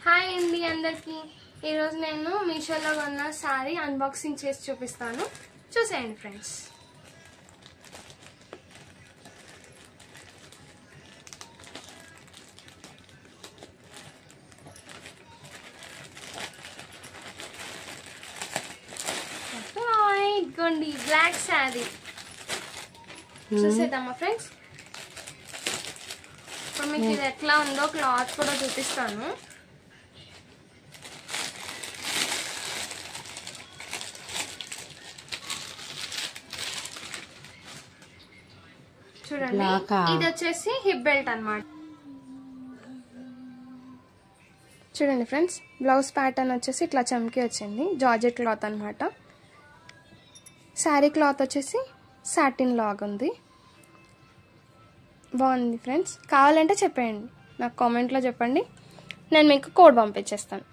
hi అండి అందరికి ఈ రోజు నేను మీషోలో కొన్న సారీ అన్బాక్సింగ్ చేసి చూపిస్తాను చూసేయండి ఫ్రెండ్స్ ఇదిగోండి బ్లాక్ సారీ చూసేద్దామా ఫ్రెండ్స్ ఇప్పుడు మీకు ఇది ఎట్లా ఉందో క్లాత్ కూడా చూపిస్తాను చూడండి ఇది వచ్చేసి హిప్ బెల్ట్ అన్నమాట చూడండి ఫ్రెండ్స్ బ్లౌజ్ ప్యాటర్న్ వచ్చేసి ఇట్లా చమ్కి వచ్చింది జార్జెట్ క్లాత్ అన్నమాట శారీ క్లాత్ వచ్చేసి సాటిన్ లాగా ఉంది బాగుంది ఫ్రెండ్స్ కావాలంటే చెప్పండి నాకు కామెంట్లో చెప్పండి నేను మీకు కోడ్ పంపించేస్తాను